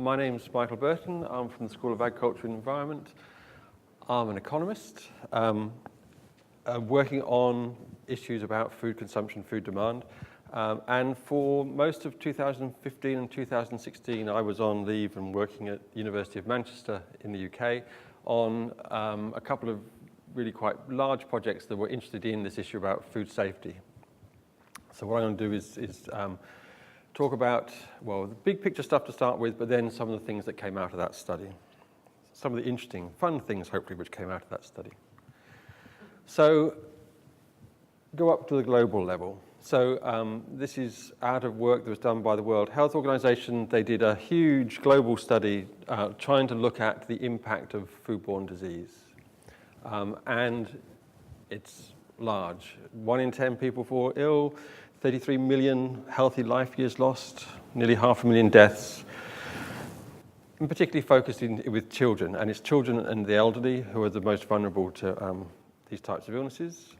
My name's Michael Burton. I'm from the School of Agriculture and Environment. I'm an economist working on issues about food consumption, food demand. And for most of 2015 and 2016, I was on leave and working at the University of Manchester in the UK on a couple of really quite large projects that were interested in this issue about food safety. So what I'm going to do is talk about, well, the big picture stuff to start with, but then some of the things that came out of that study. Some of the interesting, fun things, hopefully, which came out of that study. So go up to the global level. So this is out of work that was done by the World Health Organization. They did a huge global study trying to look at the impact of foodborne disease. And it's large. 1 in 10 people fall ill, 33 million healthy life years lost, nearly 500,000 deaths, and particularly focused with children. And it's children and the elderly who are the most vulnerable to these types of illnesses.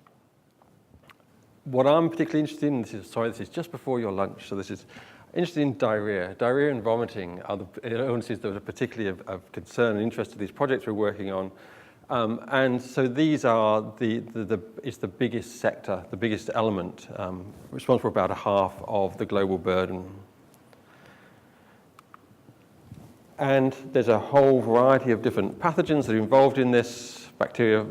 What I'm particularly interested in, this is just before your lunch, so this is interested in diarrhea. Diarrhea and vomiting are the illnesses that are particularly of concern and interest to these projects we're working on. And so these are it's the biggest sector, the biggest element, responsible for about a half of the global burden. And there's a whole variety of different pathogens that are involved in this. Bacteria,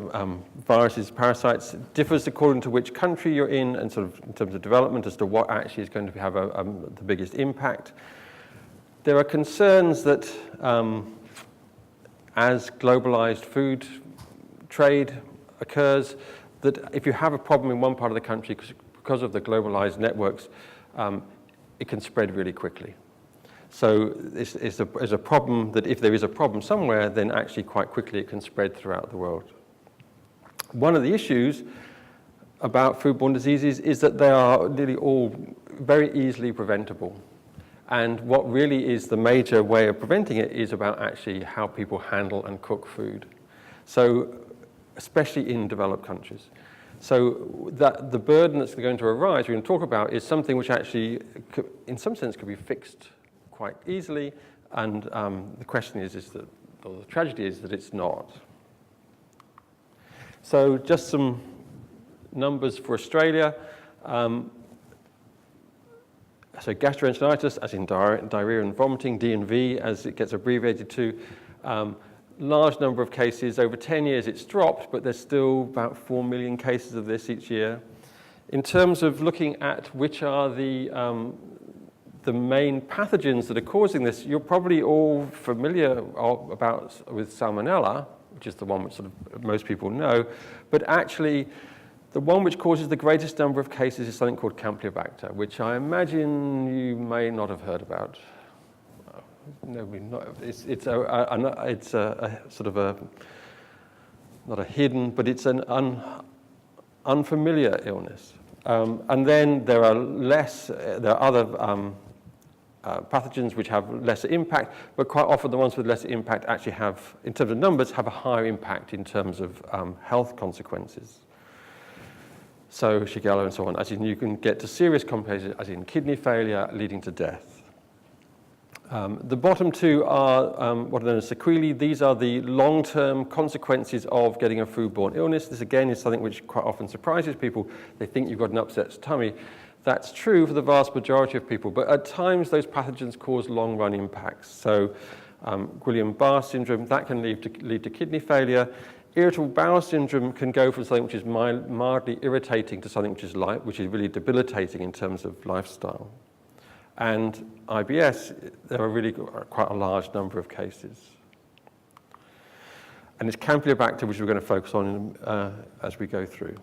viruses, parasites. It differs according to which country you're in and sort of in terms of development as to what actually is going to have the biggest impact. There are concerns that as globalized food trade occurs, that if you have a problem in one part of the country because of the globalized networks, it can spread really quickly. So it's a problem that if there is a problem somewhere, then actually quite quickly it can spread throughout the world. One of the issues about foodborne diseases is that they are nearly all very easily preventable. And what really is the major way of preventing it is about actually how people handle and cook food. So especially in developed countries. So that the burden that's going to arise, we're going to talk about, is something which actually, in some sense, could be fixed quite easily. And the question is that, or the tragedy is that it's not. So just some numbers for Australia. So gastroenteritis, as in diarrhea and vomiting, D&V, as it gets abbreviated to. Large number of cases. Over 10 years it's dropped, but there's still about 4 million cases of this each year. In terms of looking at which are the main pathogens that are causing this, you're probably all familiar with Salmonella, which is the one which sort of most people know, but actually the one which causes the greatest number of cases is something called Campylobacter, which I imagine you may not have heard about. No, it's a sort of a, not a hidden, but it's an unfamiliar illness. And then there are other pathogens which have lesser impact, but quite often the ones with lesser impact actually have, in terms of numbers, have a higher impact in terms of health consequences. So Shigella and so on, as in you can get to serious complications, as in kidney failure leading to death. The bottom two are what are known as sequelae. These are the long-term consequences of getting a foodborne illness. This, again, is something which quite often surprises people. They think you've got an upset tummy. That's true for the vast majority of people, but at times those pathogens cause long-run impacts. So Guillain-Barré syndrome, that can lead to kidney failure. Irritable bowel syndrome can go from something which is mildly irritating to something which is really debilitating in terms of lifestyle. And IBS, there are really quite a large number of cases. And it's Campylobacter, which we're going to focus on as we go through.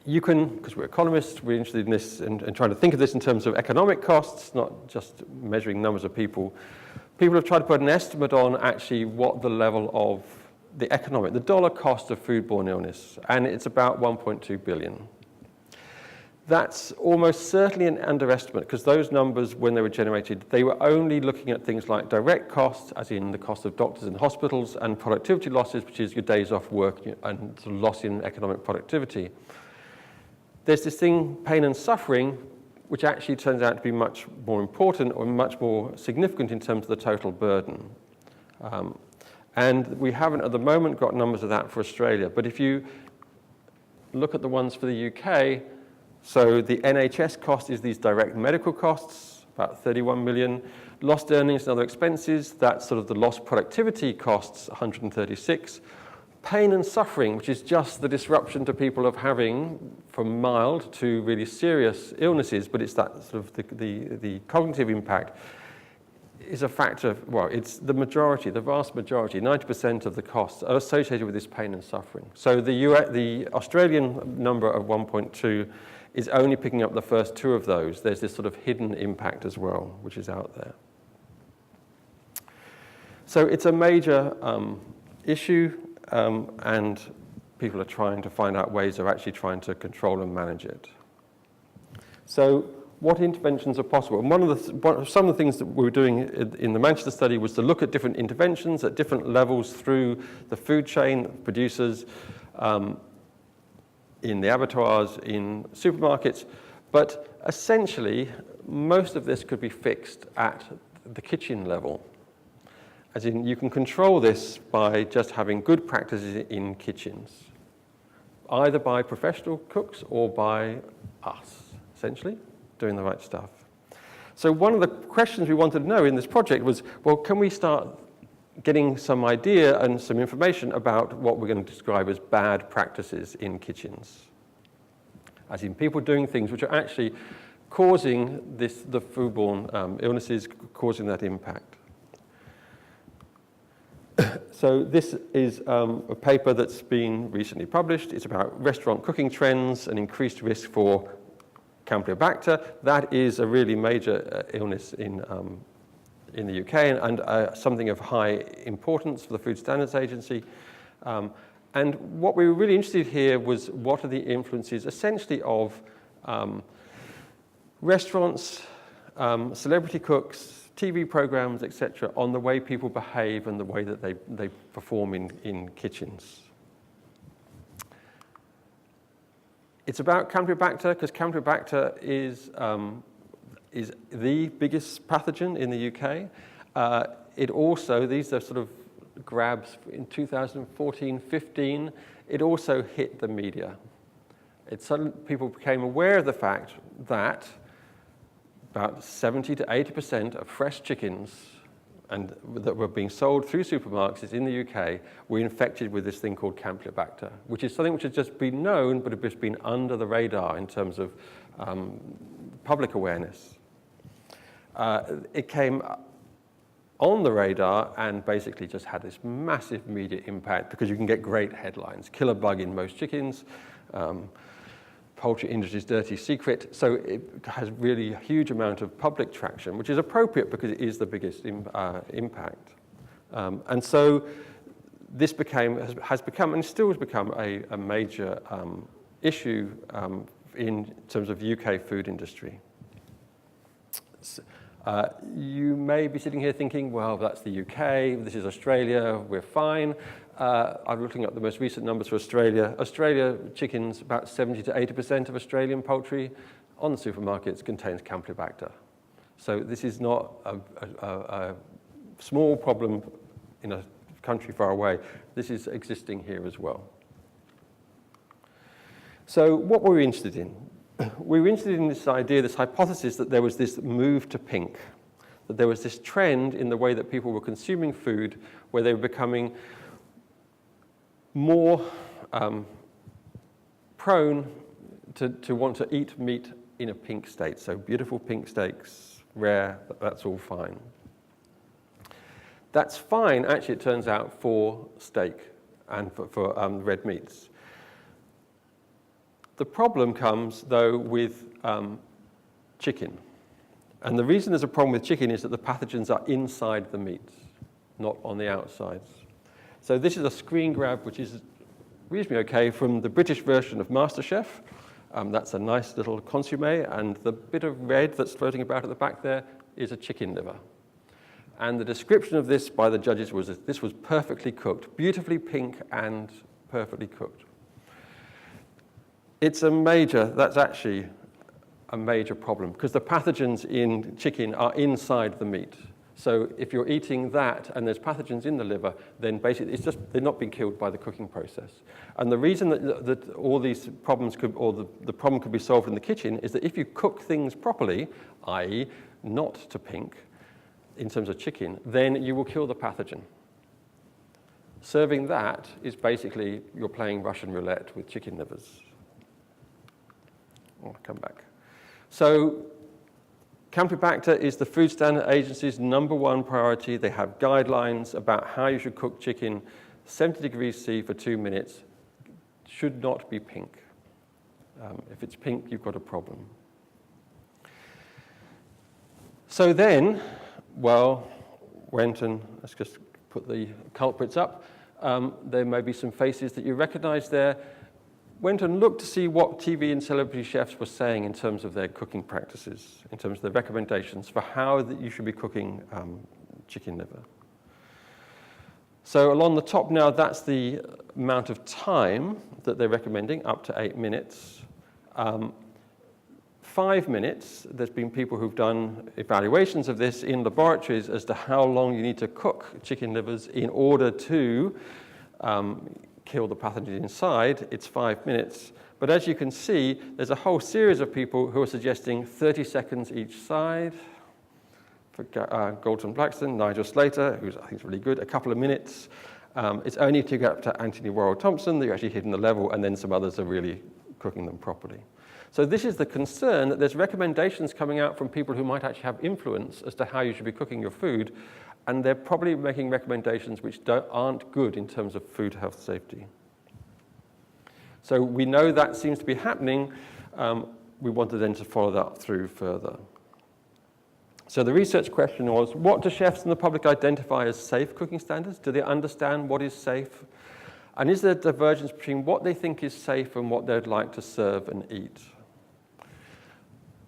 You can, because we're economists, we're interested in this and trying to think of this in terms of economic costs, not just measuring numbers of people. People have tried to put an estimate on actually what the level of the dollar cost of foodborne illness, and it's about 1.2 billion. That's almost certainly an underestimate, because those numbers, when they were generated, they were only looking at things like direct costs, as in the cost of doctors and hospitals, and productivity losses, which is your days off work and sort of loss in economic productivity. There's this thing, pain and suffering, which actually turns out to be much more important or much more significant in terms of the total burden. And we haven't at the moment got numbers of that for Australia, but if you look at the ones for the UK, so the NHS cost is these direct medical costs, about 31 million. Lost earnings and other expenses, that's sort of the lost productivity costs, 136. Pain and suffering, which is just the disruption to people of having from mild to really serious illnesses, but it's that sort of the cognitive impact, is a factor, well, it's the majority, the vast majority, 90% of the costs are associated with this pain and suffering. So the Australian number of 1.2 is only picking up the first two of those. There's this sort of hidden impact as well, which is out there. So it's a major issue, and people are trying to find out ways of actually trying to control and manage it. So what interventions are possible? And some of the things that we were doing in the Manchester study was to look at different interventions at different levels through the food chain, producers, in the abattoirs, in supermarkets. But essentially, most of this could be fixed at the kitchen level. As in, you can control this by just having good practices in kitchens, either by professional cooks or by us, essentially, doing the right stuff. So one of the questions we wanted to know in this project was, well, can we start getting some idea and some information about what we're going to describe as bad practices in kitchens? As in people doing things which are actually causing the foodborne illnesses, causing that impact. So this is a paper that's been recently published. It's about restaurant cooking trends and increased risk for Campylobacter. That is a really major illness in the UK and something of high importance for the Food Standards Agency. And what we were really interested here was what are the influences essentially of restaurants, celebrity cooks, TV programs, etc., on the way people behave and the way that they perform in kitchens. It's about Campylobacter because Campylobacter is the biggest pathogen in the UK. It also, these are sort of grabs in 2014-15, it also hit the media. People became aware of the fact that about 70 to 80% of fresh chickens that were being sold through supermarkets in the UK were infected with this thing called Campylobacter, which is something which has just been known but has just been under the radar in terms of public awareness. It came on the radar and basically just had this massive media impact because you can get great headlines. Killer bug in most chickens, poultry industry's dirty secret. So it has really a huge amount of public traction, which is appropriate because it is the biggest impact. And so this has become and still has become a major issue in terms of UK food industry. You may be sitting here thinking, well, that's the UK, this is Australia, we're fine. I'm looking at the most recent numbers for Australia. Australia chickens, about 70 to 80% of Australian poultry on the supermarkets contains Campylobacter. So this is not a small problem in a country far away. This is existing here as well. So what were we interested in? We were interested in this idea, this hypothesis that there was this move to pink, that there was this trend in the way that people were consuming food where they were becoming more prone to want to eat meat in a pink state. So beautiful pink steaks, rare, that's all fine. That's fine, actually, it turns out, for steak and for red meats. The problem comes, though, with chicken. And the reason there's a problem with chicken is that the pathogens are inside the meat, not on the outsides. So this is a screen grab, which is reasonably okay, from the British version of MasterChef. That's a nice little consommé, and the bit of red that's floating about at the back there is a chicken liver. And the description of this by the judges was that this was perfectly cooked, beautifully pink and perfectly cooked. It's a major, that's actually a major problem because the pathogens in chicken are inside the meat. So if you're eating that and there's pathogens in the liver, then basically it's just they're not being killed by the cooking process. And the reason that all these problems could, or the problem could be solved in the kitchen is that if you cook things properly, i.e. not to pink in terms of chicken, then you will kill the pathogen. Serving that is basically you're playing Russian roulette with chicken livers. I'll come back. So Campylobacter is the Food Standard Agency's #1 priority. They have guidelines about how you should cook chicken. 70 degrees C for 2 minutes. Should not be pink. If it's pink, you've got a problem. So then, well, went and, let's just put the culprits up. There may be some faces that you recognize there. Went and looked to see what TV and celebrity chefs were saying in terms of their cooking practices, in terms of their recommendations for how that you should be cooking chicken liver. So along the top now, that's the amount of time that they're recommending, up to 8 minutes. 5 minutes, there's been people who've done evaluations of this in laboratories as to how long you need to cook chicken livers in order to kill the pathogen inside. It's 5 minutes. But as you can see, there's a whole series of people who are suggesting 30 seconds each side. For Galton Blackstone, Nigel Slater, who I think is really good, a couple of minutes. It's only to get up to Anthony Worrell Thompson that you're actually hitting the level, and then some others are really cooking them properly. So this is the concern, that there's recommendations coming out from people who might actually have influence as to how you should be cooking your food, and they're probably making recommendations which aren't good in terms of food health safety. So we know that seems to be happening. We wanted then to follow that through further. So the research question was, what do chefs and the public identify as safe cooking standards? Do they understand what is safe? And is there a divergence between what they think is safe and what they'd like to serve and eat?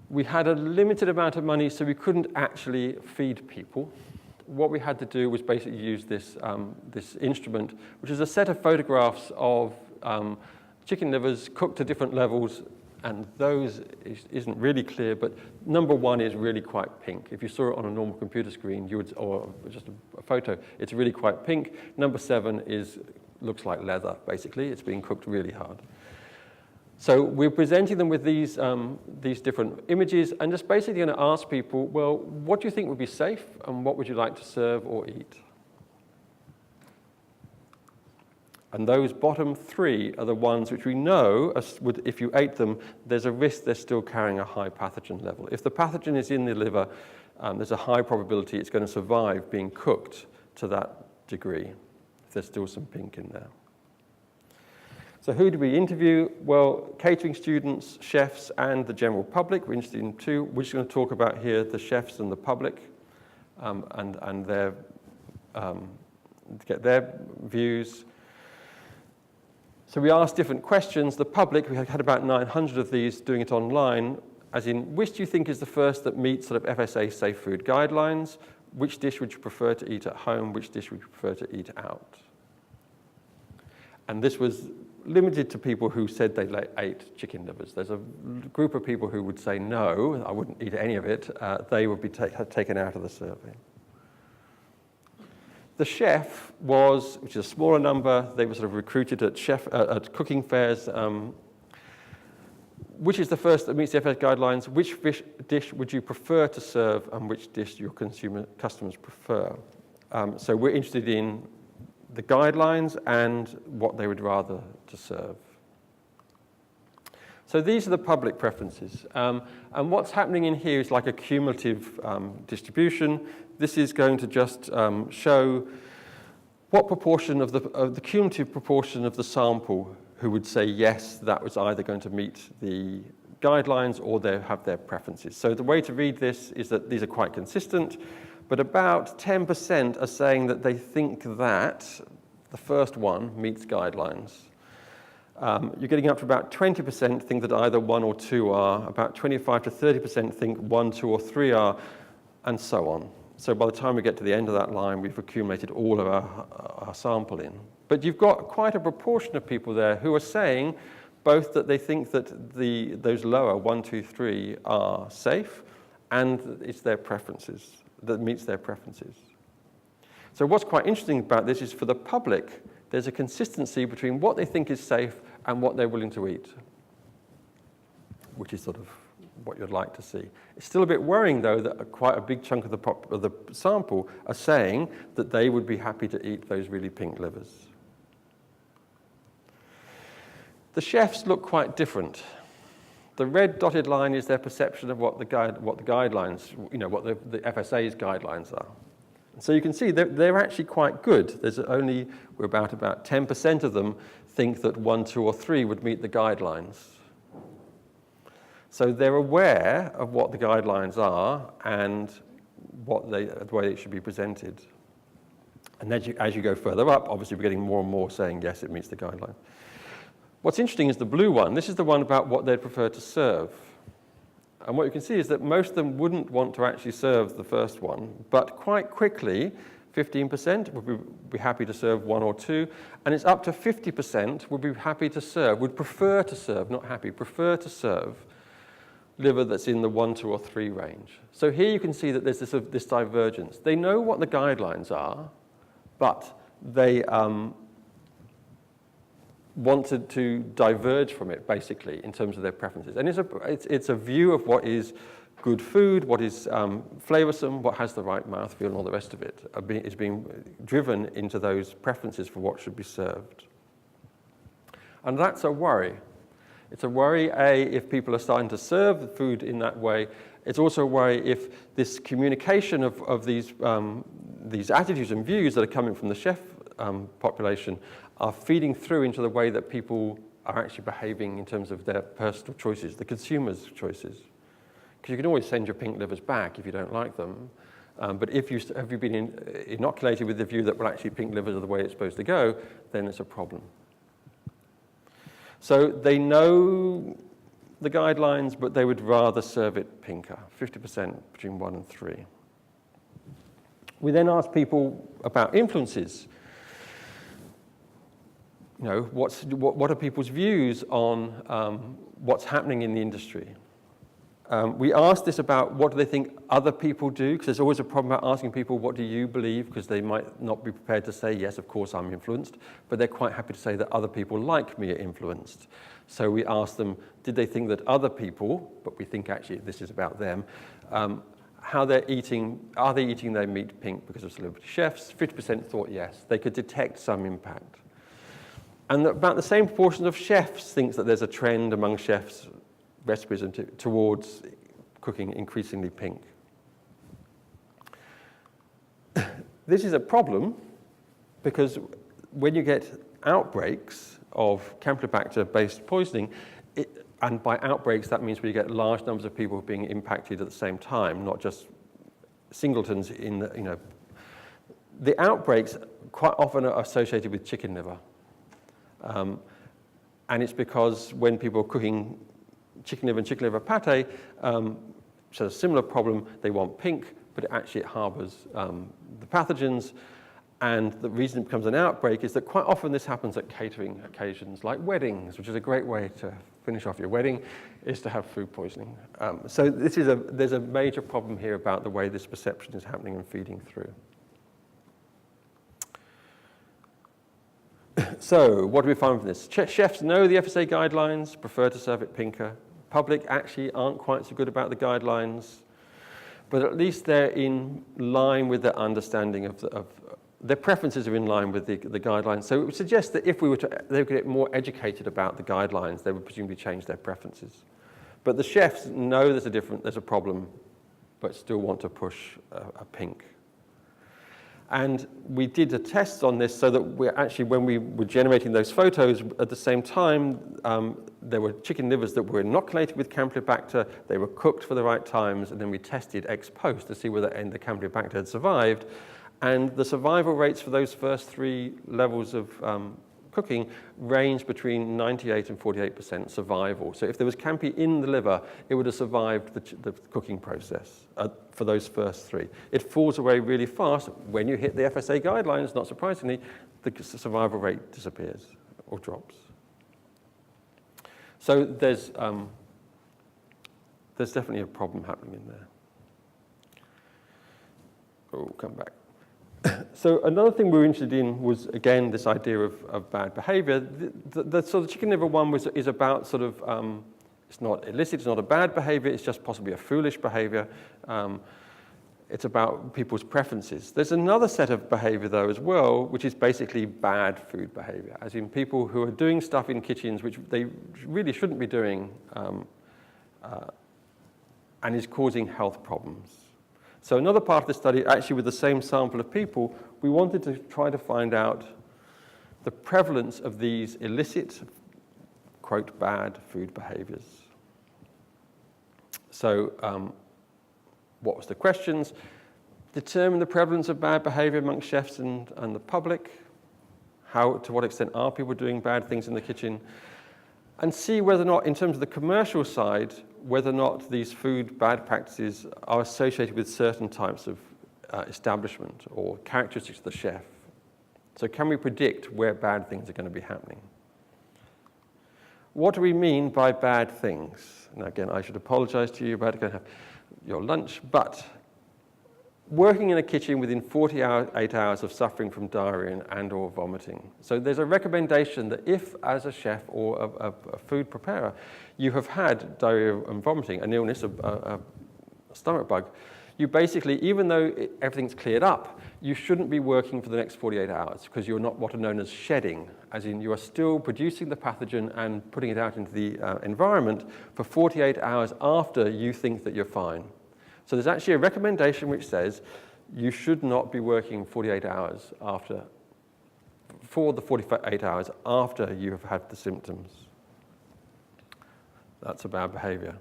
We had a limited amount of money, so we couldn't actually feed people. What we had to do was basically use this, this instrument, which is a set of photographs of chicken livers cooked to different levels, and those isn't really clear, but #1 is really quite pink. If you saw it on a normal computer screen, you would, or just a photo, it's really quite pink. #7 looks like leather, basically. It's being cooked really hard. So we're presenting them with these different images and just basically going to ask people, well, what do you think would be safe and what would you like to serve or eat? And those bottom 3 are the ones which we know, if you ate them, there's a risk they're still carrying a high pathogen level. If the pathogen is in the liver, there's a high probability it's going to survive being cooked to that degree, if there's still some pink in there. So who do we interview? Well, catering students, chefs, and the general public. We're interested in 2. We're just going to talk about here the chefs and the public and their, get their views. So we asked different questions. The public, we had about 900 of these doing it online, as in, which do you think is the first that meets sort of FSA safe food guidelines? Which dish would you prefer to eat at home? Which dish would you prefer to eat out? And this was limited to people who said they ate chicken livers. There's a group of people who would say, no, I wouldn't eat any of it. They would be taken out of the survey. The chef was, which is a smaller number, they were sort of recruited at cooking fairs. Which is the first that meets the FSA guidelines? Which dish would you prefer to serve and which dish your customers prefer? So we're interested in the guidelines and what they would rather to serve. So these are the public preferences. And what's happening in here is like a cumulative distribution. This is going to just show what proportion of the cumulative proportion of the sample who would say yes, that was either going to meet the guidelines or they have their preferences. So the way to read this is that these are quite consistent, but about 10% are saying that they think that the first one meets guidelines. You're getting up to about 20% think that either 1 or 2 are, about 25 to 30% think 1, 2, or 3 are, and so on. So by the time we get to the end of that line, we've accumulated all of our sample in. But you've got quite a proportion of people there who are saying both that they think that those lower 1, 2, 3 are safe, and it's their preferences, that meets their preferences. So what's quite interesting about this is for the public, there's a consistency between what they think is safe and what they're willing to eat, which is sort of what you'd like to see. It's still a bit worrying, though, that quite a big chunk of the sample are saying that they would be happy to eat those really pink livers. The chefs look quite different. The red dotted line is their perception of what the guidelines, what the FSA's guidelines are. So you can see they're actually quite good. We're about 10% of them think that 1, 2, or 3 would meet the guidelines. So they're aware of what the guidelines are and the way it should be presented. And as you go further up, obviously we're getting more and more saying, yes, it meets the guideline. What's interesting is the blue one. This is the one about what they'd prefer to serve. And what you can see is that most of them wouldn't want to actually serve the first one, but quite quickly, 15% would be happy to serve 1 or 2, and it's up to 50% would be happy to serve, would prefer to serve, not happy, prefer to serve liver that's in the 1, 2, or 3 range. So here you can see that there's this divergence. They know what the guidelines are, but they wanted to diverge from it, basically, in terms of their preferences. And it's a view of what is good food, what is flavoursome, what has the right mouthfeel, and all the rest of it is being driven into those preferences for what should be served. And that's a worry. It's a worry, if people are starting to serve the food in that way. It's also a worry if this communication of these attitudes and views that are coming from the chef population are feeding through into the way that people are actually behaving in terms of their personal choices, the consumer's choices. Because you can always send your pink livers back if you don't like them. But if have you been inoculated with the view that, well, actually pink livers are the way it's supposed to go, then it's a problem. So they know the guidelines, but they would rather serve it pinker, 50% between 1 and 3. We then ask people about influences. What are people's views on what's happening in the industry? We asked this about what do they think other people do, because there's always a problem about asking people, what do you believe? Because they might not be prepared to say, yes, of course I'm influenced, but they're quite happy to say that other people like me are influenced. So we asked them, did they think that other people, but we think actually this is about them, how they're eating, are they eating their meat pink because of celebrity chefs? 50% thought yes, they could detect some impact. And about the same proportion of chefs thinks that there's a trend among chefs' recipes towards cooking increasingly pink. This is a problem because when you get outbreaks of Campylobacter-based poisoning, and by outbreaks that means we get large numbers of people being impacted at the same time, not just singletons in the, the outbreaks quite often are associated with chicken liver. And it's because when people are cooking chicken liver and chicken liver pate, so a similar problem, they want pink, but it harbours the pathogens. And the reason it becomes an outbreak is that quite often this happens at catering occasions, like weddings, which is a great way to finish off your wedding, is to have food poisoning. So there's a major problem here about the way this perception is happening and feeding through. So what do we find from this? Chefs know the FSA guidelines, prefer to serve it pinker. Public actually aren't quite so good about the guidelines, but at least they're in line with their understanding of their preferences are in line with the guidelines. So it would suggest that if they would get more educated about the guidelines, they would presumably change their preferences. But the chefs know there's a problem, but still want to push a pink. And we did a test on this so that when we were generating those photos, at the same time, there were chicken livers that were inoculated with Campylobacter, they were cooked for the right times, and then we tested ex post to see whether the Campylobacter had survived. And the survival rates for those first 3 levels of cooking range between 98 and 48% survival. So if there was Campy in the liver, it would have survived the cooking process for those first 3. It falls away really fast. When you hit the FSA guidelines, not surprisingly, the survival rate disappears or drops. So there's definitely a problem happening in there. Oh, come back. So another thing we were interested in was, again, this idea of bad behavior. The sort of chicken liver one is about sort of, it's not illicit, it's not a bad behavior, it's just possibly a foolish behavior. It's about people's preferences. There's another set of behavior, though, as well, which is basically bad food behavior, as in people who are doing stuff in kitchens which they really shouldn't be doing and is causing health problems. So another part of the study, actually with the same sample of people, we wanted to try to find out the prevalence of these illicit, quote, bad food behaviors. So what was the questions? Determine the prevalence of bad behavior amongst chefs and the public. To what extent are people doing bad things in the kitchen? And see whether or not, in terms of the commercial side, whether or not these food bad practices are associated with certain types of establishment or characteristics of the chef. So can we predict where bad things are going to be happening? What do we mean by bad things? Now again, I should apologize to you about going to have your lunch, but working in a kitchen within 48 hours of suffering from diarrhea and or vomiting. So there's a recommendation that if, as a chef or a food preparer, you have had diarrhea and vomiting, an illness, a stomach bug, you basically, even though everything's cleared up, you shouldn't be working for the next 48 hours because you're not what are known as shedding, as in you are still producing the pathogen and putting it out into the environment for 48 hours after you think that you're fine. So there's actually a recommendation which says you should not be working 48 hours for the 48 hours after you have had the symptoms. That's a bad behavior.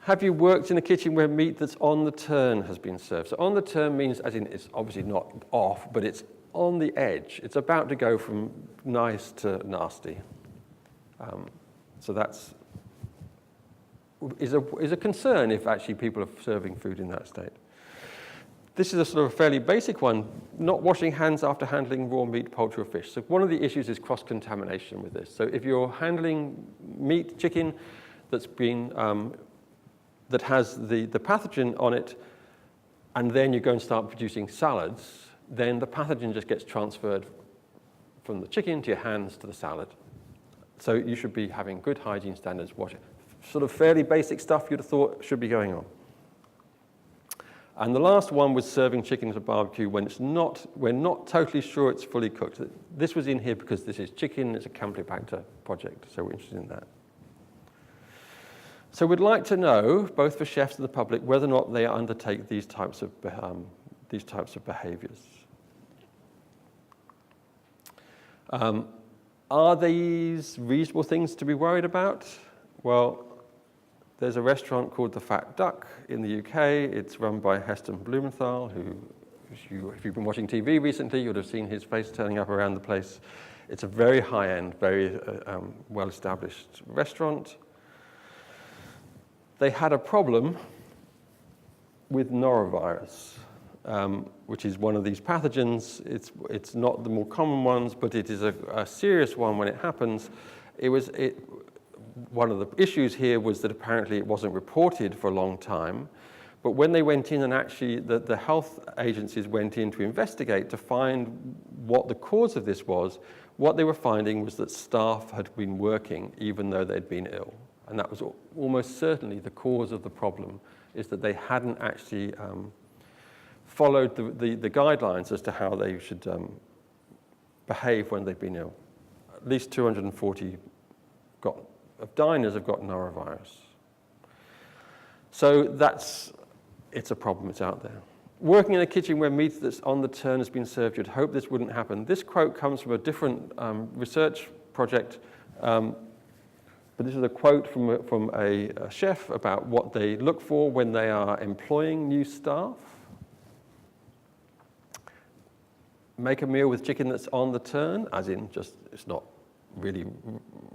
Have you worked in a kitchen where meat that's on the turn has been served? So on the turn means, as in it's obviously not off, but it's on the edge. It's about to go from nice to nasty. So that's is a concern if actually people are serving food in that state. This is a sort of a fairly basic one, not washing hands after handling raw meat, poultry, or fish. So one of the issues is cross-contamination with this. So if you're handling meat, chicken, that's been that has the pathogen on it, and then you go and start producing salads, then the pathogen just gets transferred from the chicken to your hands to the salad. So you should be having good hygiene standards, washing. Sort of fairly basic stuff you'd have thought should be going on. And the last one was serving chicken at a barbecue when we're not totally sure it's fully cooked. This was in here because this is chicken, it's a Campylobacter project, so we're interested in that. So we'd like to know, both for chefs and the public, whether or not they undertake these types of behaviors. Are these reasonable things to be worried about? Well, there's a restaurant called The Fat Duck in the UK. It's run by Heston Blumenthal, who, if you've been watching TV recently, you would have seen his face turning up around the place. It's a very high-end, very well-established restaurant. They had a problem with norovirus, which is one of these pathogens. It's not the more common ones, but it is a serious one when it happens. One of the issues here was that apparently it wasn't reported for a long time, but when they went in and actually the health agencies went in to investigate to find what the cause of this was, what they were finding was that staff had been working even though they'd been ill. And that was almost certainly the cause of the problem, is that they hadn't actually followed the guidelines as to how they should behave when they've been ill. At least 240 of diners have got norovirus. So it's a problem, it's out there. Working in a kitchen where meat that's on the turn has been served, you'd hope this wouldn't happen. This quote comes from a different research project, but this is a quote from a chef about what they look for when they are employing new staff. Make a meal with chicken that's on the turn, as in just, it's not really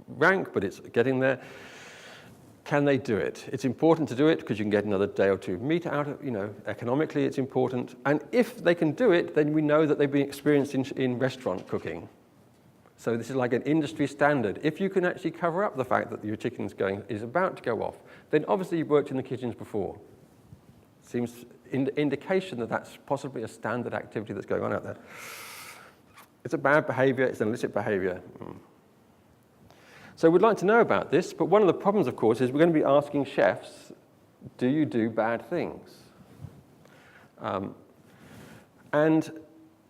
rank, but it's getting there. Can they do it? It's important to do it because you can get another day or two of meat out of, economically it's important. And if they can do it, then we know that they've been experienced in restaurant cooking. So this is like an industry standard. If you can actually cover up the fact that your chicken's is about to go off, then obviously you've worked in the kitchens before. Seems indication that that's possibly a standard activity that's going on out there. It's a bad behavior, it's an illicit behavior. So we'd like to know about this, but one of the problems, of course, is we're going to be asking chefs, do you do bad things? And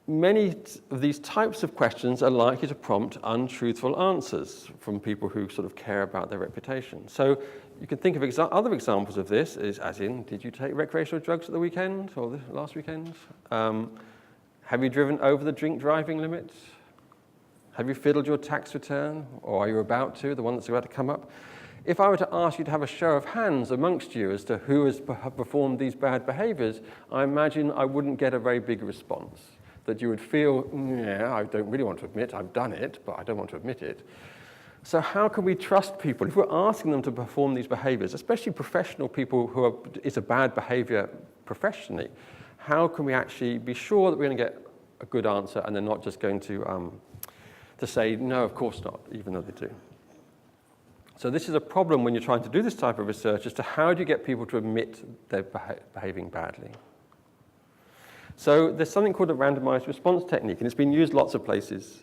many of these types of questions are likely to prompt untruthful answers from people who sort of care about their reputation. So you can think of other examples of this, as in, did you take recreational drugs at the weekend or the last weekend? Have you driven over the drink driving limit? Have you fiddled your tax return, or are you about to, the one that's about to come up? If I were to ask you to have a show of hands amongst you as to who has performed these bad behaviors, I imagine I wouldn't get a very big response. That you would feel, yeah, I don't really want to admit I've done it, but I don't want to admit it. So how can we trust people? If we're asking them to perform these behaviors, especially professional people it's a bad behavior professionally, how can we actually be sure that we're going to get a good answer and they're not just going to say, no, of course not, even though they do. So this is a problem when you're trying to do this type of research as to how do you get people to admit they're behaving badly. So there's something called a randomized response technique, and it's been used lots of places.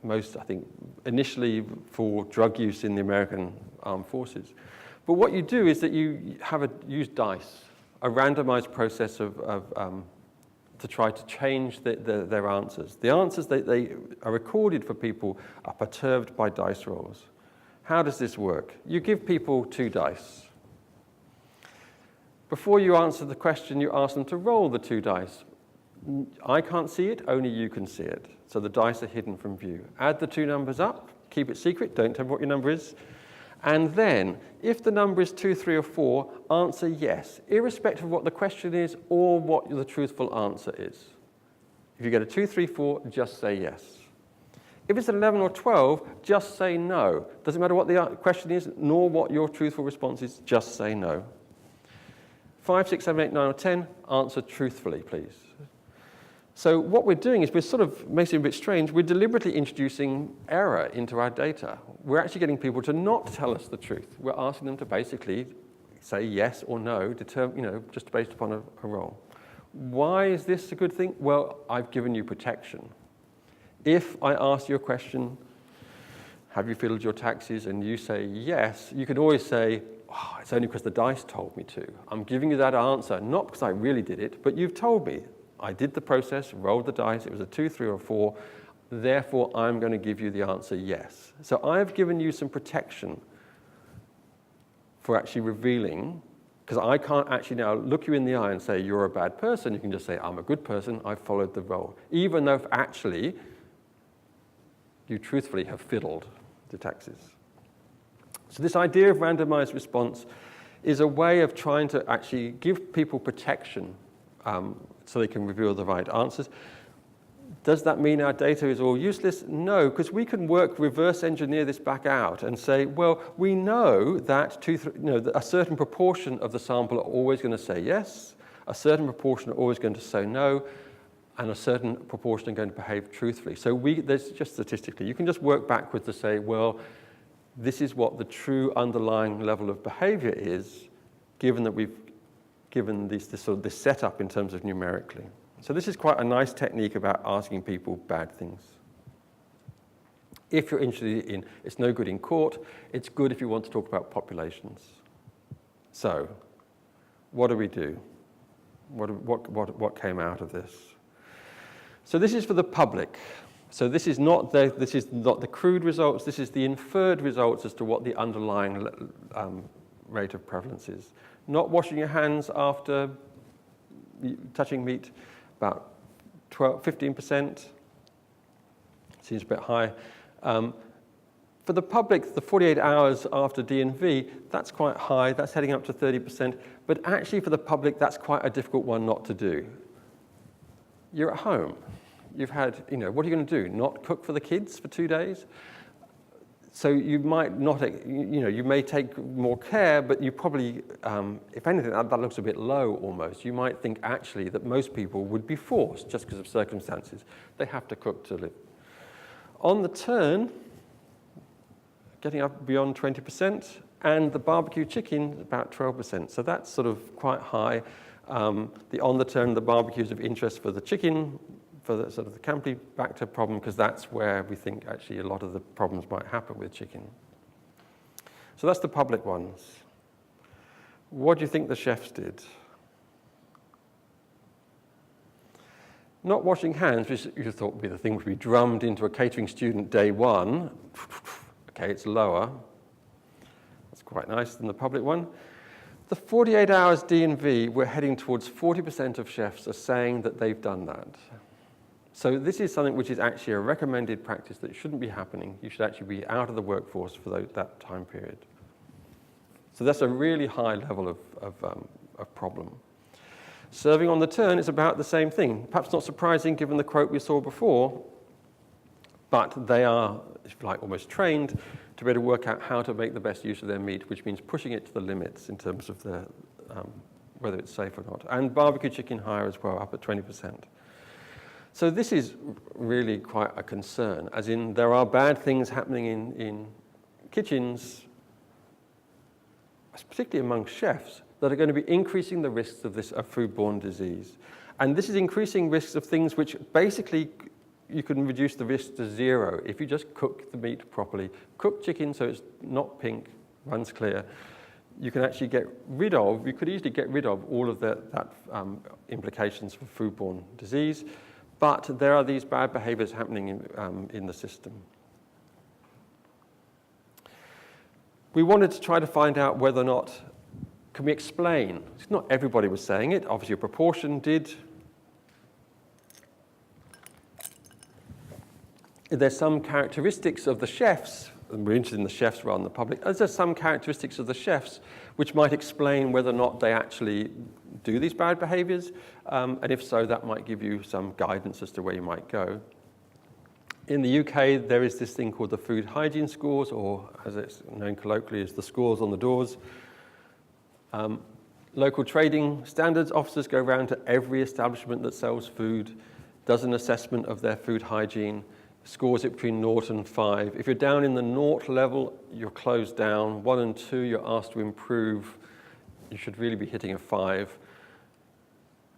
Most, I think, initially for drug use in the American Armed Forces. But what you do is that you use dice, a randomized process to try to change their answers. The answers that they are recorded for people are perturbed by dice rolls. How does this work? You give people 2 dice. Before you answer the question, you ask them to roll the 2 dice. I can't see it, only you can see it. So the dice are hidden from view. Add the 2 numbers up, keep it secret, don't tell me what your number is. And then, if the number is 2, 3, or 4, answer yes, irrespective of what the question is or what the truthful answer is. If you get a 2, 3, 4, just say yes. If it's 11 or 12, just say no. Doesn't matter what the question is, nor what your truthful response is, just say no. 5, 6, 7, 8, 9, or 10, answer truthfully, please. So what we're doing is we're sort of, makes it a bit strange, we're deliberately introducing error into our data. We're actually getting people to not tell us the truth. We're asking them to basically say yes or no, just based upon a roll. Why is this a good thing? Well, I've given you protection. If I ask you a question, have you fiddled your taxes, and you say yes, you could always say, oh, it's only because the dice told me to. I'm giving you that answer, not because I really did it, but you've told me. I did the process, rolled the dice, it was a 2, 3, or 4, therefore I'm going to give you the answer yes. So I've given you some protection for actually revealing, because I can't actually now look you in the eye and say you're a bad person. You can just say I'm a good person, I followed the roll, even though actually you truthfully have fiddled the taxes. So this idea of randomized response is a way of trying to actually give people protection so they can reveal the right answers. Does that mean our data is all useless? No, because we can reverse engineer this back out and say, well, we know that a certain proportion of the sample are always going to say yes, a certain proportion are always going to say no, and a certain proportion are going to behave truthfully. So there's just statistically, you can just work backwards to say, well, this is what the true underlying level of behavior is, given that we've given this setup in terms of numerically. So this is quite a nice technique about asking people bad things. If you're interested in, it's no good in court, it's good if you want to talk about populations. So, what do we do? What came out of this? So this is for the public. So this is not the crude results, this is the inferred results as to what the underlying rate of prevalence is. Not washing your hands after touching meat, about 15%. Seems a bit high. For the public, the 48 hours after D&V, that's quite high. That's heading up to 30%. But actually, for the public, that's quite a difficult one not to do. You're at home. You've had, what are you going to do? Not cook for the kids for 2 days? So you might not, you may take more care, but you probably, if anything, that looks a bit low almost. You might think actually that most people would be forced, just because of circumstances. They have to cook to live. On the turn, getting up beyond 20%, and the barbecue chicken, about 12%. So that's sort of quite high. The on the turn, the barbecue is of interest for the chicken, for the sort of the Campylobacter problem, because that's where we think actually a lot of the problems might happen with chicken. So that's the public ones. What do you think the chefs did? Not washing hands, which you thought would be the thing would be drummed into a catering student day one. Okay, it's lower. That's quite nice than the public one. The 48 hours D&V, we're heading towards 40% of chefs are saying that they've done that. So this is something which is actually a recommended practice that shouldn't be happening. You should actually be out of the workforce for that time period. So that's a really high level of problem. Serving on the turn is about the same thing. Perhaps not surprising given the quote we saw before, but they are, if you like, almost trained to be able to work out how to make the best use of their meat, which means pushing it to the limits in terms of whether it's safe or not. And barbecue chicken higher as well, up at 20%. So this is really quite a concern, as in there are bad things happening in kitchens, particularly among chefs, that are going to be increasing the risks of foodborne disease. And this is increasing risks of things which basically you can reduce the risk to zero if you just cook the meat properly. Cook chicken so it's not pink, runs clear. You can actually you could easily get rid of all of that implications for foodborne disease, but there are these bad behaviors happening in the system. We wanted to try to find out whether or not can we explain? Not everybody was saying it. Obviously, a proportion did. There's some characteristics of the chefs, and we're interested in the chefs rather than the public. There's some characteristics of the chefs which might explain whether or not they actually do these bad behaviors. And if so, that might give you some guidance as to where you might go. In the UK, there is this thing called the food hygiene scores, or as it's known colloquially as the scores on the doors. Local trading standards officers go around to every establishment that sells food, does an assessment of their food hygiene, scores it between 0 and 5. If you're down in the 0 level, you're closed down. 1 and 2, you're asked to improve. You should really be hitting a 5.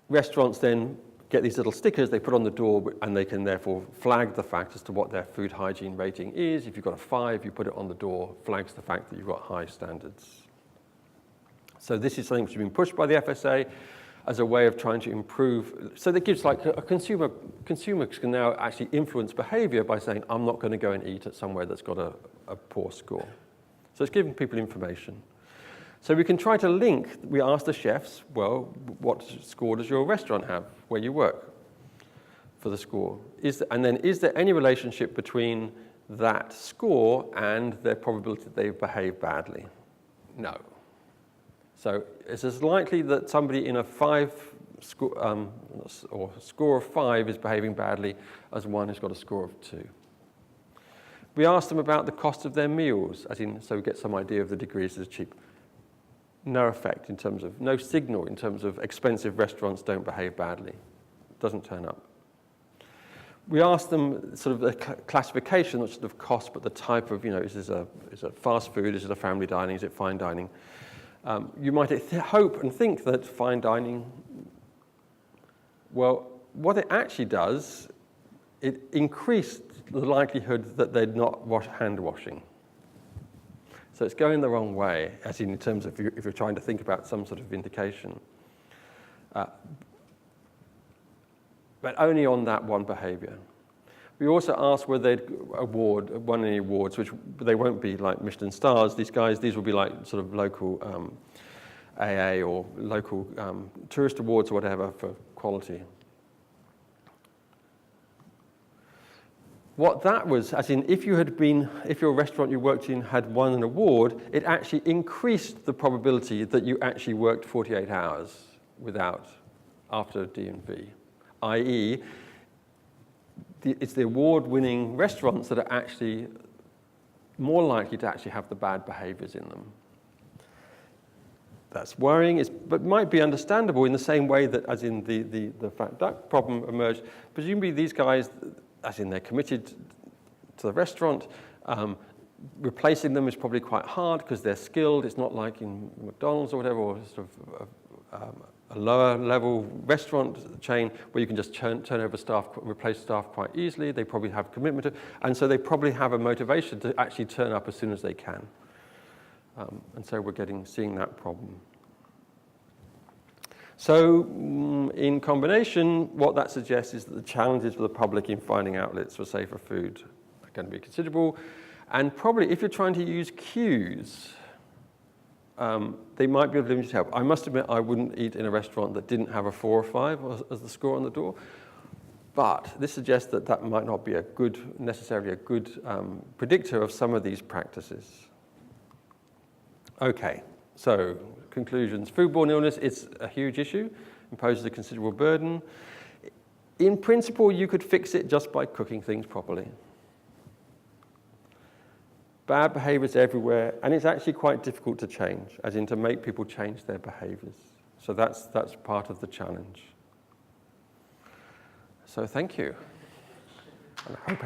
Restaurants then get these little stickers they put on the door, and they can therefore flag the fact as to what their food hygiene rating is. If you've got a 5, you put it on the door, flags the fact that you've got high standards. So this is something which has been pushed by the FSA as a way of trying to improve. So that gives like a consumers can now actually influence behavior by saying, I'm not going to go and eat at somewhere that's got a poor score. So it's giving people information. So we can try to link, we ask the chefs, well, what score does your restaurant have where you work for the score? And then is there any relationship between that score and their probability that they behave badly? No. So it's as likely that somebody in a score of 5 is behaving badly as one who's got a score of 2. We asked them about the cost of their meals, so we get some idea of the degrees of cheap. No effect in terms of, no signal in terms of expensive restaurants don't behave badly. Doesn't turn up. We asked them sort of the classification, not sort of cost, but the type of, is it fast food, is it a family dining, is it fine dining? You might hope and think that fine dining, well, what it actually does, it increased the likelihood that they'd not hand washing. So it's going the wrong way, as in terms of if you're trying to think about some sort of indication. But only on that one behavior. We also asked whether they'd won any awards, which they won't be like Michelin stars. These will be like sort of local AA or local tourist awards or whatever for quality. What that was, as in if your restaurant you worked in had won an award, it actually increased the probability that you actually worked 48 hours after D&V, i.e., it's the award-winning restaurants that are actually more likely to actually have the bad behaviors in them. That's worrying, but might be understandable in the same way that, as in the fat duck problem emerged. Presumably these guys, as in they're committed to the restaurant. Replacing them is probably quite hard because they're skilled. It's not like in McDonald's or whatever, or sort of a lower level restaurant chain where you can just turn over staff, replace staff quite easily. They probably have commitment, and so they probably have a motivation to actually turn up as soon as they can. And so we're seeing that problem. So in combination, what that suggests is that the challenges for the public in finding outlets for safer food are going to be considerable. And probably if you're trying to use queues, they might be of limited help. I must admit I wouldn't eat in a restaurant that didn't have a 4 or 5 as the score on the door. But this suggests that that might not be necessarily a good predictor of some of these practices. Okay, so conclusions. Foodborne illness is a huge issue, imposes a considerable burden. In principle, you could fix it just by cooking things properly. Bad behaviors everywhere, and it's actually quite difficult to change, as in to make people change their behaviors. So that's part of the challenge. So thank you. And I hope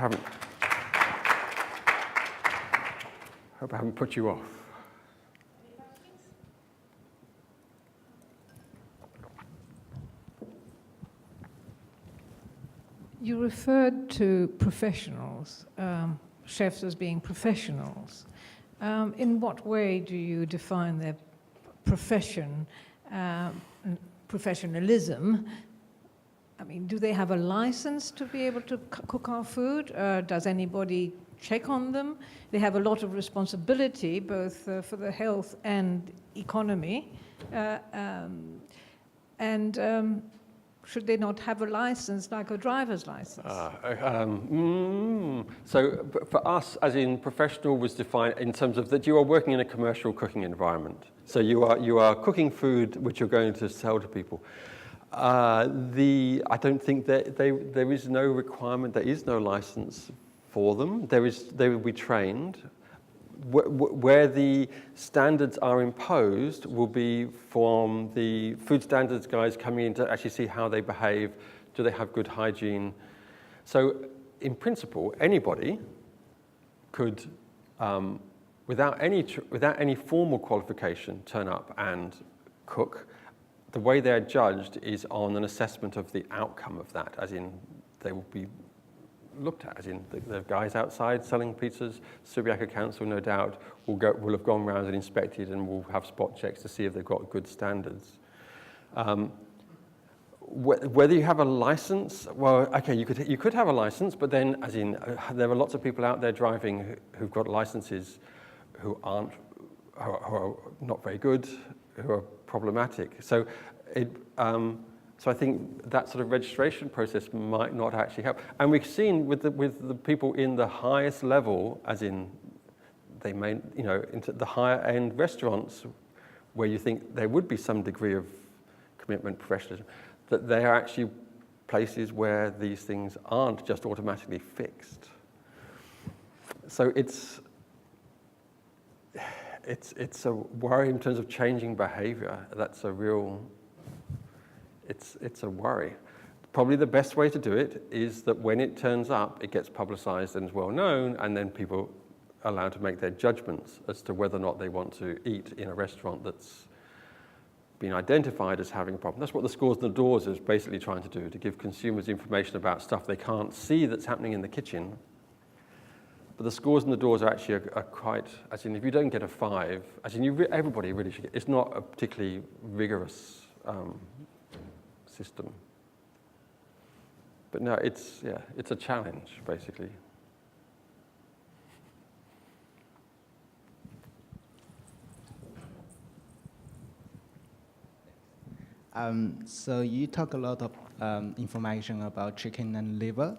I haven't put you off. You referred to professionals, chefs as being professionals. In what way do you define their profession, professionalism? I mean, do they have a license to be able to cook our food? Does anybody check on them? They have a lot of responsibility, both for the health and economy. Should they not have a license like a driver's license? So for us, as in professional, was defined in terms of that you are working in a commercial cooking environment. So you are cooking food which you're going to sell to people. I don't think that there is no requirement, there is no license for them. They will be trained. Where the standards are imposed will be from the food standards guys coming in to actually see how they behave. Do they have good hygiene? So in principle, anybody could, without any formal qualification, turn up and cook. The way they're judged is on an assessment of the outcome of that, as in they will be looked at, as in the guys outside selling pizzas. Subiaco Council, no doubt, will have gone around and inspected and will have spot checks to see if they've got good standards. Whether you have a license, well, okay, you could have a license, but then, as in, there are lots of people out there driving who've got licenses who are not very good, who are problematic. So I think that sort of registration process might not actually help. And we've seen with the people in the highest level, as in they may, into the higher end restaurants where you think there would be some degree of commitment, professionalism, that they are actually places where these things aren't just automatically fixed. So it's a worry in terms of changing behavior. That's a real, it's a worry. Probably the best way to do it is that when it turns up, it gets publicized and is well known, and then people are allowed to make their judgments as to whether or not they want to eat in a restaurant that's been identified as having a problem. That's what the Scores on the Doors is basically trying to do, to give consumers information about stuff they can't see that's happening in the kitchen. But the Scores on the Doors are actually are quite, as in if you don't get a 5, as in everybody really should get, it's not a particularly rigorous system. But no, it's a challenge, basically. So you talk a lot of information about chicken and liver.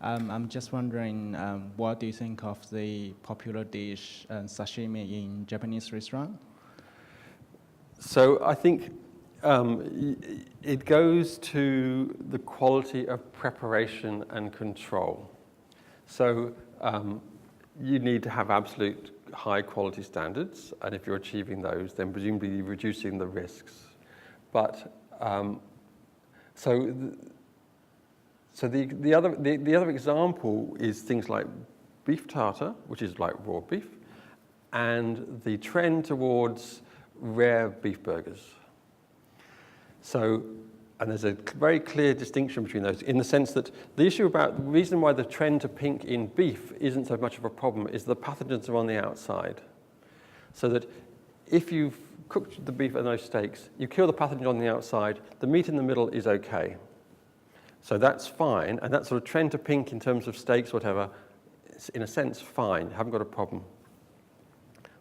I'm just wondering, what do you think of the popular dish sashimi in Japanese restaurant? So I think it goes to the quality of preparation and control. So you need to have absolute high quality standards, and if you're achieving those, then presumably you're reducing the risks. But so the other example is things like beef tartar, which is like raw beef, and the trend towards rare beef burgers. So, and there's a very clear distinction between those in the sense that the reason why the trend to pink in beef isn't so much of a problem is the pathogens are on the outside. So that if you've cooked the beef and those steaks, you kill the pathogen on the outside, the meat in the middle is okay. So that's fine, and that sort of trend to pink in terms of steaks, whatever, is in a sense fine, you haven't got a problem.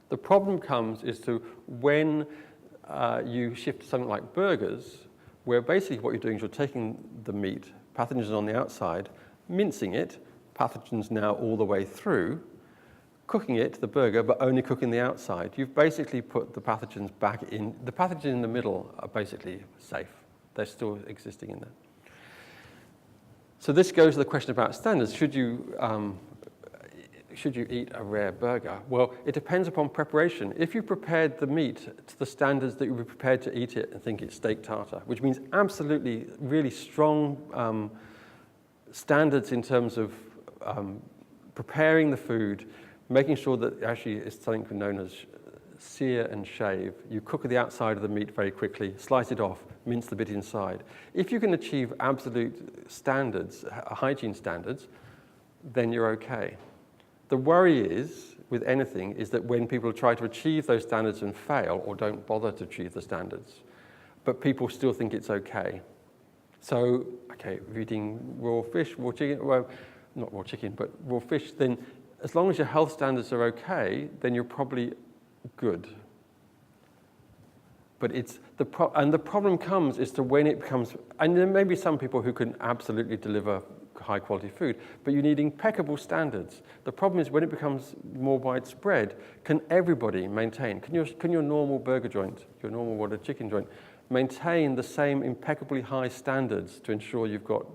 The problem comes is to when you shift to something like burgers, where basically what you're doing is you're taking the meat, pathogens on the outside, mincing it, pathogens now all the way through, cooking it, the burger, but only cooking the outside. You've basically put the pathogens back in. The pathogens in the middle are basically safe. They're still existing in there. So this goes to the question about standards. Should you eat a rare burger? Well, it depends upon preparation. If you prepared the meat to the standards that you were prepared to eat it and think it's steak tartar, which means absolutely really strong standards in terms of preparing the food, making sure that actually it's something known as sear and shave. You cook the outside of the meat very quickly, slice it off, mince the bit inside. If you can achieve absolute standards, hygiene standards, then you're okay. The worry is, with anything, is that when people try to achieve those standards and fail or don't bother to achieve the standards, but people still think it's okay. So, okay, if you're eating raw fish, raw chicken, well, not raw chicken, but raw fish, then as long as your health standards are okay, then you're probably good. But the problem comes is to when it becomes, and there may be some people who can absolutely deliver high quality food, but you need impeccable standards. The problem is when it becomes more widespread, can everybody maintain, can your normal burger joint, your normal water chicken joint, maintain the same impeccably high standards to ensure you've got,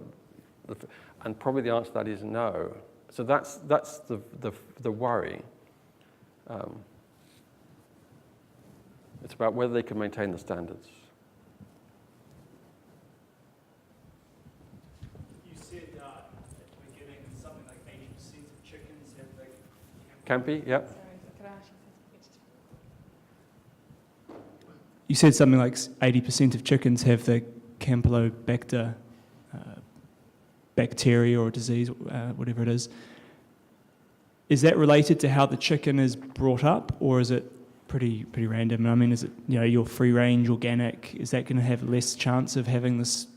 and probably the answer to that is no. So that's the worry. It's about whether they can maintain the standards. You said at the beginning something like 80% of chickens have the Campy, yep. You said something like 80% of chickens have the Campylobacter bacteria or disease, whatever it is. Is that related to how the chicken is brought up, or is it pretty random? I mean, is it, your free range organic? Is that going to have less chance of having this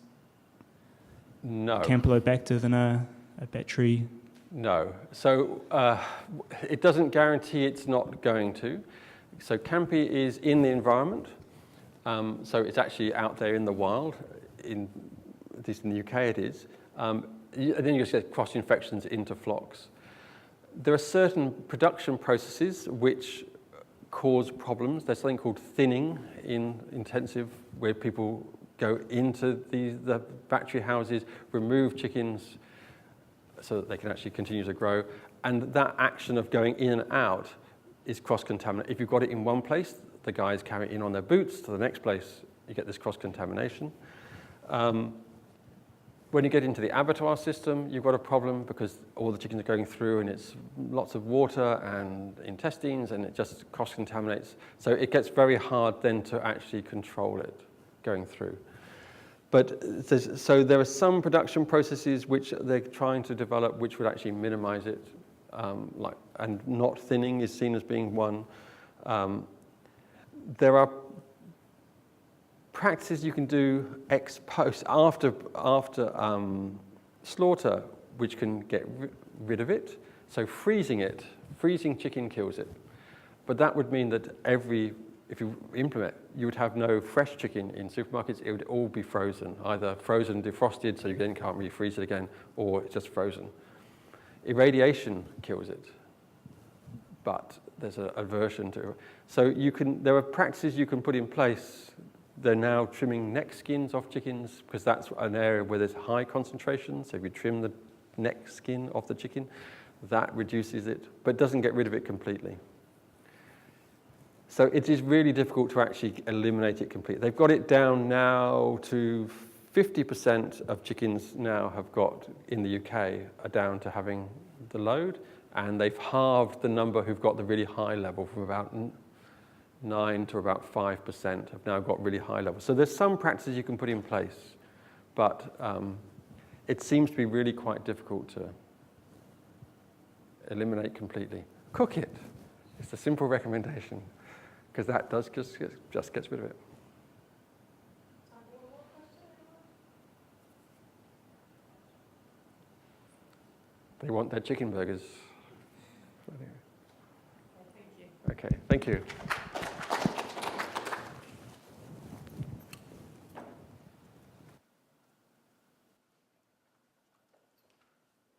Campylobacter than a battery? No. So it doesn't guarantee it's not going to. So Campy is in the environment. So it's actually out there in the wild. At least in the UK it is. And then you just get cross-infections into flocks. There are certain production processes which cause problems. There's something called thinning in intensive, where people go into the battery houses, remove chickens so that they can actually continue to grow. And that action of going in and out is cross-contaminant. If you've got it in one place, the guys carry it in on their boots to the next place, you get this cross-contamination. When you get into the abattoir system, you've got a problem because all the chickens are going through and it's lots of water and intestines and it just cross-contaminates. So it gets very hard then to actually control it going through. But so there are some production processes which they're trying to develop which would actually minimize it, and not thinning is seen as being one. There are practices you can do ex post after slaughter, which can get rid of it. So freezing chicken kills it. But that would mean that if you implement, you would have no fresh chicken in supermarkets. It would all be frozen, either frozen, defrosted, so you then can't really freeze it again, or it's just frozen. Irradiation kills it, but there's an aversion to it. So there are practices you can put in place. They're now trimming neck skins off chickens because that's an area where there's high concentration. So if you trim the neck skin off the chicken, that reduces it, but doesn't get rid of it completely. So it is really difficult to actually eliminate it completely. They've got it down now to 50% of chickens now have got, in the UK, are down to having the load, and they've halved the number who've got the really high level from about 9 to about 5% have now got really high levels. So there's some practices you can put in place, but it seems to be really quite difficult to eliminate completely. Cook it. It's a simple recommendation, because that does just gets rid of it. They want their chicken burgers. Okay, thank you.